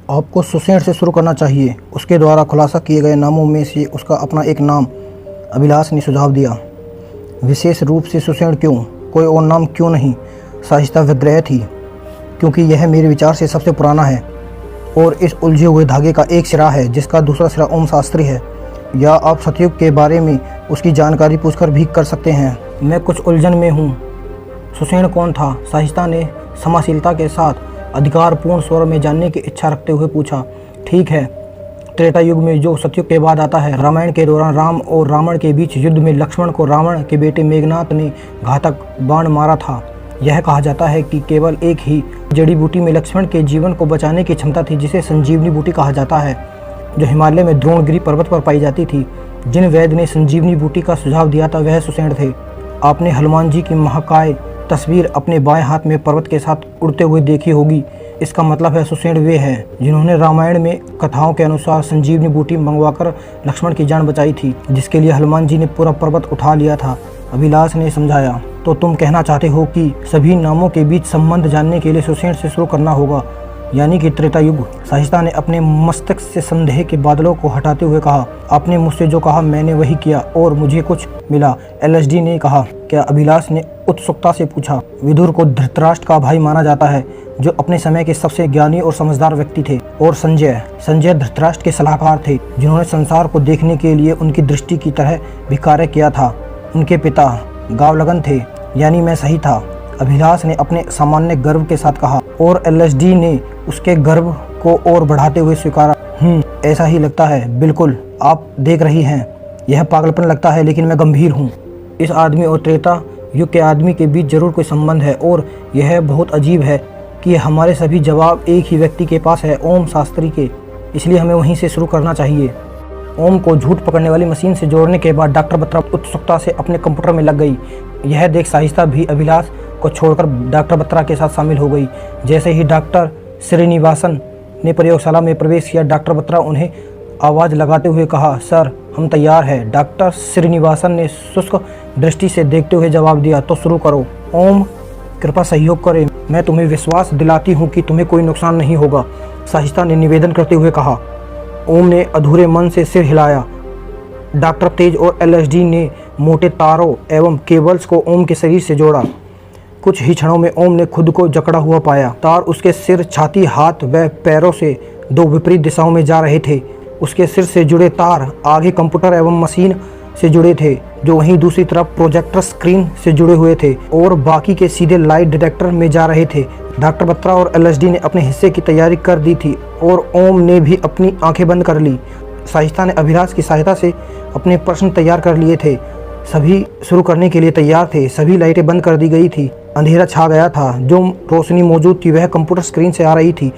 आपको सुसेण से शुरू करना चाहिए। उसके द्वारा खुलासा किए गए नामों में से उसका अपना एक नाम अभिलाष ने सुझाव दिया। विशेष रूप से सुसेण क्यों, कोई और नाम क्यों नहीं? साहिस्ता व्यग्र थी, क्योंकि यह मेरे विचार से सबसे पुराना है और इस उलझे हुए धागे का एक सिरा है जिसका दूसरा सिरा ओम शास्त्री है। या आप सतयुग के बारे में उसकी जानकारी पूछकर भी कर सकते हैं। मैं कुछ उलझन में हूँ। सुसेण कौन था? साहिस्ता ने समाशीलता के साथ अधिकारपूर्ण स्वर में जानने की इच्छा रखते हुए पूछा। ठीक है, त्रेता युग में जो सतयुग के बाद आता है। रामायण के दौरान राम और रावण के बीच युद्ध में लक्ष्मण को रावण के बेटे मेघनाथ ने घातक बाण मारा था। यह कहा जाता है कि केवल एक ही जड़ी बूटी में लक्ष्मण के जीवन को बचाने की क्षमता थी, जिसे संजीवनी बूटी कहा जाता है, जो हिमालय में द्रोणगिरी पर्वत पर पाई जाती थी। जिन वैद्य ने संजीवनी बूटी का सुझाव दिया था वह सुसेण थे। आपने हनुमान जी की महाकाय तस्वीर अपने बाएं हाथ में पर्वत के साथ उड़ते हुए देखी होगी। इसका मतलब है सुसेण वे हैं जिन्होंने रामायण में कथाओं के अनुसार संजीवनी बूटी मंगवाकर लक्ष्मण की जान बचाई थी, जिसके लिए हनुमान जी ने पूरा पर्वत उठा लिया था। अभिलाष ने समझाया। तो तुम कहना चाहते हो कि सभी नामों के बीच संबंध जानने के लिए सुसेण से शुरू करना होगा, यानी कि त्रेता युग? साहिस्ता ने अपने मस्तिष्क से संदेह के बादलों को हटाते हुए कहा। आपने मुझसे जो कहा मैंने वही किया और मुझे कुछ मिला, एलएसडी ने कहा। क्या? अभिलाष ने उत्सुकता से पूछा। विदुर को धृतराष्ट्र का भाई माना जाता है, जो अपने समय के सबसे ज्ञानी और समझदार व्यक्ति थे। और संजय धृतराष्ट्र के सलाहकार थे, जिन्होंने संसार को देखने के लिए उनकी दृष्टि की तरह भी कार्य किया था। उनके पिता गावलगन थे, यानी मैं सही था, अभिलाष ने अपने सामान्य गर्व के साथ कहा। और एलएसडी ने उसके गर्व को और बढ़ाते हुए स्वीकारा। ऐसा ही लगता है। बिल्कुल, आप देख रही हैं, यह पागलपन लगता है, लेकिन मैं गंभीर हूँ। इस आदमी और त्रेता युग के आदमी के बीच जरूर कोई संबंध है, और यह बहुत अजीब है कि हमारे सभी जवाब एक ही व्यक्ति के पास है, ओम शास्त्री के। इसलिए हमें वहीं से शुरू करना चाहिए। ओम को झूठ पकड़ने वाली मशीन से जोड़ने के बाद डॉक्टर बत्रा उत्सुकता से अपने कंप्यूटर में लग गई। यह देख साहिस्ता भी अभिलाष को छोड़कर डॉक्टर बत्रा के साथ शामिल हो गई। जैसे ही डॉक्टर श्रीनिवासन ने प्रयोगशाला में प्रवेश किया, डॉक्टर बत्रा उन्हें आवाज़ लगाते हुए कहा, सर हम तैयार हैं। डॉक्टर श्रीनिवासन ने शुष्क दृष्टि से देखते हुए जवाब दिया, तो शुरू करो। ओम कृपया सहयोग करें, मैं तुम्हें विश्वास दिलाती हूँ कि तुम्हें कोई नुकसान नहीं होगा, साहिस्ता ने निवेदन करते हुए कहा। ओम ने अधूरे मन से सिर हिलाया। डॉक्टर तेज और एलएसडी ने मोटे तारों एवं केबल्स को ओम के शरीर से जोड़ा। कुछ ही क्षणों में ओम ने खुद को जकड़ा हुआ पाया। तार उसके सिर, छाती, हाथ व पैरों से दो विपरीत दिशाओं में जा रहे थे। उसके सिर से जुड़े तार आगे कंप्यूटर एवं मशीन से जुड़े थे, जो वहीं दूसरी तरफ प्रोजेक्टर स्क्रीन से जुड़े हुए थे, और बाकी के सीधे लाइट डिटेक्टर में जा रहे थे। डॉक्टर बत्रा और एलएसडी ने अपने हिस्से की तैयारी कर दी थी और ओम ने भी अपनी आंखें बंद कर ली। साहिस्ता ने अभिलाष की सहायता से अपने प्रश्न तैयार कर लिए थे। सभी शुरू करने के लिए तैयार थे। सभी लाइटें बंद कर दी गई थी। अंधेरा छा गया था। जो रोशनी मौजूद थी वह कंप्यूटर स्क्रीन से आ रही थी।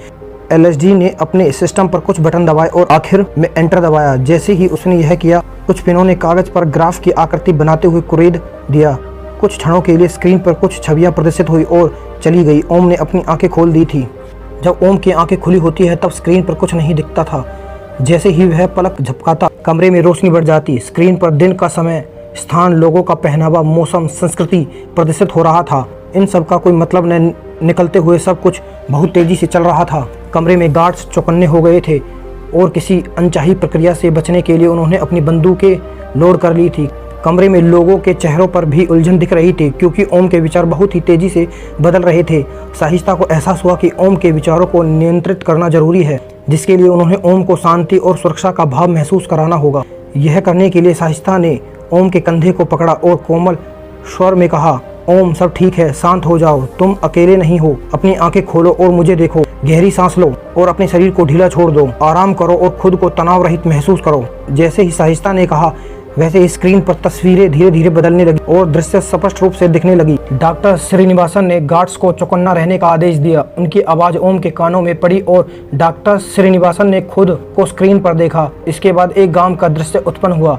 एलएसडी ने अपने सिस्टम पर कुछ बटन दबाए और आखिर में एंटर दबाया। जैसे ही उसने यह किया, कुछ पिनों ने कागज पर ग्राफ की आकृति बनाते हुए कुरेद दिया। कुछ क्षणों के लिए स्क्रीन पर कुछ छवियां प्रदर्शित हुई और चली गई। ओम ने अपनी आंखें खोल दी थी। जब ओम की आंखें खुली होती है तब स्क्रीन पर कुछ नहीं दिखता था। जैसे ही वह पलक झपकाता, कमरे में रोशनी बढ़ जाती। स्क्रीन पर दिन का समय, स्थान, लोगों का पहनावा, मौसम, संस्कृति प्रदर्शित हो रहा था। इन सब का कोई मतलब न निकलते हुए सब कुछ बहुत तेजी से चल रहा था। कमरे में गार्ड्स चौकन्ने हो गए थे और किसी अनचाही प्रक्रिया से बचने के लिए उन्होंने अपनी बंदूकें लोड कर ली थी। कमरे में लोगों के चेहरों पर भी उलझन दिख रही थी, क्योंकि ओम के विचार बहुत ही तेजी से बदल रहे थे। साहिस्ता को एहसास हुआ कि ओम के विचारों को नियंत्रित करना जरूरी है, जिसके लिए उन्होंने ओम को शांति और सुरक्षा का भाव महसूस कराना होगा। यह करने के लिए साहिस्ता ने ओम के कंधे को पकड़ा और कोमल स्वर में कहा, ओम सब ठीक है, शांत हो जाओ, तुम अकेले नहीं हो। अपनी आंखें खोलो और मुझे देखो। गहरी सांस लो और अपने शरीर को ढीला छोड़ दो। आराम करो और खुद को तनाव रहित महसूस करो। जैसे ही साहिस्ता ने कहा, वैसे ही स्क्रीन पर तस्वीरें धीरे धीरे बदलने लगी और दृश्य स्पष्ट रूप से दिखने लगी। डॉक्टर श्रीनिवासन ने गार्ड्स को चौकन्ना रहने का आदेश दिया। उनकी आवाज ओम के कानों में पड़ी और डॉक्टर श्रीनिवासन ने खुद को स्क्रीन पर देखा। इसके बाद एक गांव का दृश्य उत्पन्न हुआ।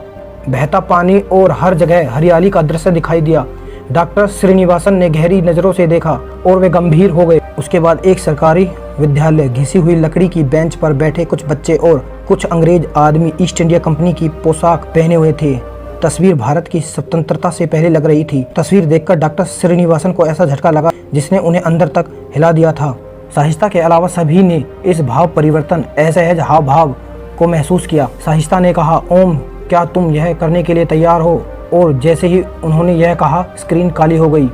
बहता पानी और हर जगह हरियाली का दृश्य दिखाई दिया। डॉक्टर श्रीनिवासन ने गहरी नजरों से देखा और वे गंभीर हो गए। उसके बाद एक सरकारी विद्यालय, घिसी हुई लकड़ी की बेंच पर बैठे कुछ बच्चे और कुछ अंग्रेज आदमी ईस्ट इंडिया कंपनी की पोशाक पहने हुए थे। तस्वीर भारत की स्वतंत्रता से पहले लग रही थी। तस्वीर देखकर डॉक्टर श्रीनिवासन को ऐसा झटका लगा जिसने उन्हें अंदर तक हिला दिया था। साहिस्ता के अलावा सभी ने इस भाव परिवर्तन असहज हाव भाव को महसूस किया। साहिस्ता ने कहा, ओम क्या तुम यह करने के लिए तैयार हो? और जैसे ही उन्होंने यह कहा स्क्रीन काली हो गई।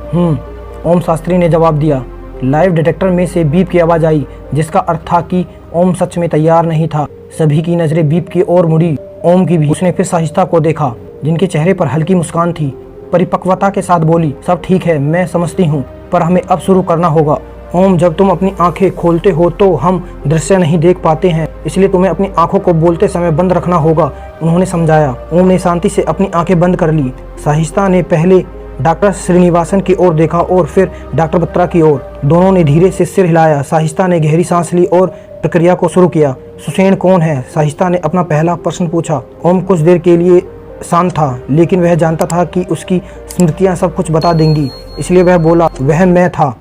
ओम शास्त्री ने जवाब दिया। लाइव डिटेक्टर में से बीप की आवाज़ आई, जिसका अर्थ था कि ओम सच में तैयार नहीं था। सभी की नज़रें बीप की ओर मुड़ी, ओम की भी। उसने फिर साहिस्ता को देखा, जिनके चेहरे पर हल्की मुस्कान थी। परिपक्वता के साथ बोली, सब ठीक है, मैं समझती हूँ, पर हमें अब शुरू करना होगा। ओम, जब तुम अपनी आंखें खोलते हो तो हम दृश्य नहीं देख पाते हैं, इसलिए तुम्हें अपनी आंखों को बोलते समय बंद रखना होगा, उन्होंने समझाया। ओम ने शांति से अपनी आंखें बंद कर ली। साहिस्ता ने पहले डॉक्टर श्रीनिवासन की ओर देखा और फिर डॉक्टर बत्रा की ओर। दोनों ने धीरे से सिर हिलाया। साहिस्ता ने गहरी सांस ली और प्रक्रिया को शुरू किया। सुसेन कौन है? साहिस्ता ने अपना पहला प्रश्न पूछा। ओम कुछ देर के लिए शांत था, लेकिन वह जानता था कि उसकी स्मृतियां सब कुछ बता देंगी, इसलिए वह बोला, वह मैं था।